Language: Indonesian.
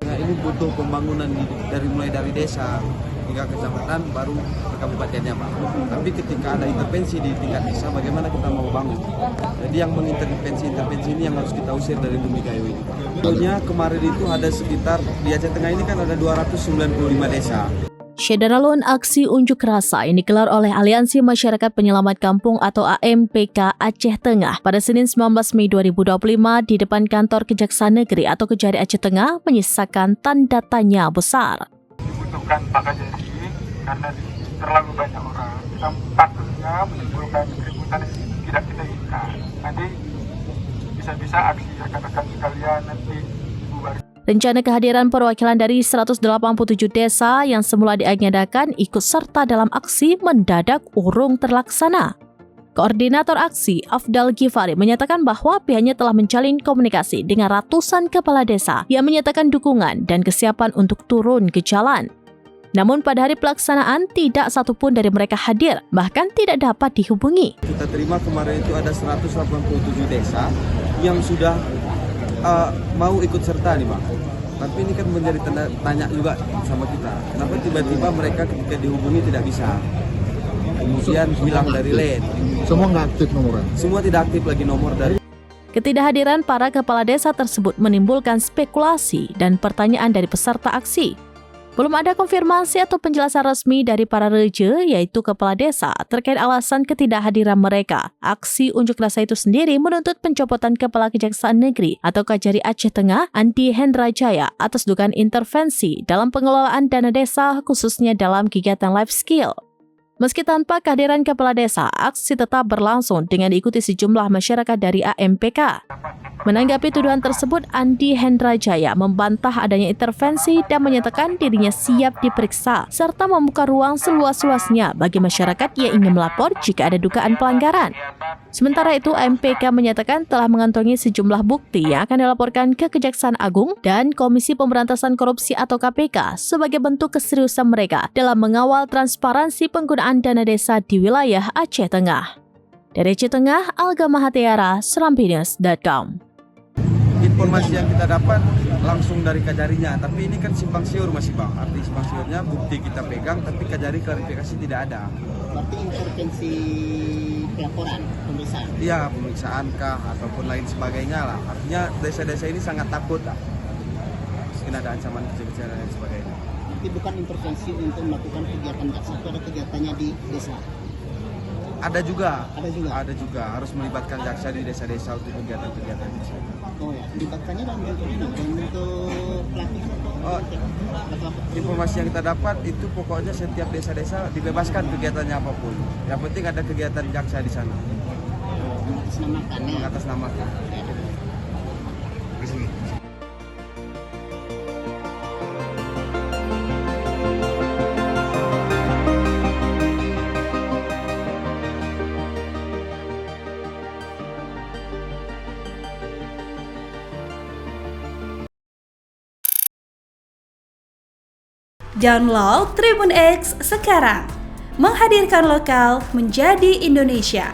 Nah, ini butuh pembangunan mulai dari desa hingga kecamatan baru ke kabupatennya, Pak. Tapi ketika ada intervensi di tingkat desa, bagaimana kita mau bangun? Jadi yang mengintervensi ini yang harus kita usir dari Bumi Gayo ini. Tentunya kemarin itu ada sekitar di Aceh Tengah ini kan ada 295 desa. Syederalun aksi unjuk rasa ini digelar oleh Aliansi Masyarakat Penyelamat Kampung atau AMPK Aceh Tengah pada Senin 19 Mei 2025 di depan kantor Kejaksaan Negeri atau Kejari Aceh Tengah menyisakan tanda tanya besar. Dibutuhkan Pak Kejari karena terlalu banyak orang. Tampaknya menimbulkan keributan yang tidak kita inginkan. Nanti bisa-bisa aksi rekan-rekan sekalian nanti dibubarkan. Rencana kehadiran perwakilan dari 187 desa yang semula diagendakan ikut serta dalam aksi mendadak urung terlaksana. Koordinator aksi, Afdal Ghifari, menyatakan bahwa pihaknya telah menjalin komunikasi dengan ratusan kepala desa yang menyatakan dukungan dan kesiapan untuk turun ke jalan. Namun pada hari pelaksanaan tidak satupun dari mereka hadir, bahkan tidak dapat dihubungi. Kita terima kemarin itu ada 187 desa yang sudah mau ikut serta nih, Bang. Tapi ini kan menjadi tanya juga sama kita. Kenapa tiba-tiba mereka ketika dihubungi tidak bisa? Kemudian hilang dari line. Semua nggak aktif nomornya? Semua tidak aktif lagi nomor dari. Ketidakhadiran para kepala desa tersebut menimbulkan spekulasi dan pertanyaan dari peserta aksi. Belum ada konfirmasi atau penjelasan resmi dari para reja, yaitu kepala desa, terkait alasan ketidakhadiran mereka. Aksi unjuk rasa itu sendiri menuntut pencopotan Kepala Kejaksaan Negeri atau Kejari Aceh Tengah, Andi Hendrajaya, atas dugaan intervensi dalam pengelolaan dana desa, khususnya dalam kegiatan life skill. Meski tanpa kehadiran kepala desa, aksi tetap berlangsung dengan diikuti sejumlah masyarakat dari AMPK. Menanggapi tuduhan tersebut, Andi Hendrajaya membantah adanya intervensi dan menyatakan dirinya siap diperiksa serta membuka ruang seluas-luasnya bagi masyarakat yang ingin melapor jika ada dugaan pelanggaran. Sementara itu, AMPK menyatakan telah mengantongi sejumlah bukti yang akan dilaporkan ke Kejaksaan Agung dan Komisi Pemberantasan Korupsi atau KPK sebagai bentuk keseriusan mereka dalam mengawal transparansi penggunaan dana desa di wilayah Aceh Tengah. Dari Aceh Tengah, Alga Mahatiara, serampinews.com. Informasi yang kita dapat langsung dari Kejarinya, tapi ini kan simpang siur masih, Bang. Arti simpang siurnya bukti kita pegang, tapi Kejari klarifikasi tidak ada. Berarti intervensi pelaporan, pemeriksaan? Iya, pemeriksaan kah ataupun lain sebagainya lah. Artinya desa-desa ini sangat takut lah. Mungkin ada ancaman kecil-kecil dan lain sebagainya. Tapi bukan intervensi untuk melakukan kegiatan jaksa, atau ada kegiatannya di desa? Ada juga. Ada juga harus melibatkan jaksa di desa-desa untuk kegiatan-kegiatan itu. Oh ya, melibatkannya dalam bentuk pelatih. Oh, informasi yang kita dapat itu pokoknya setiap desa-desa dibebaskan kegiatannya apapun. Yang penting ada kegiatan jaksa di sana. Mengatasnamakan. Download Tribun X sekarang, menghadirkan lokal menjadi Indonesia.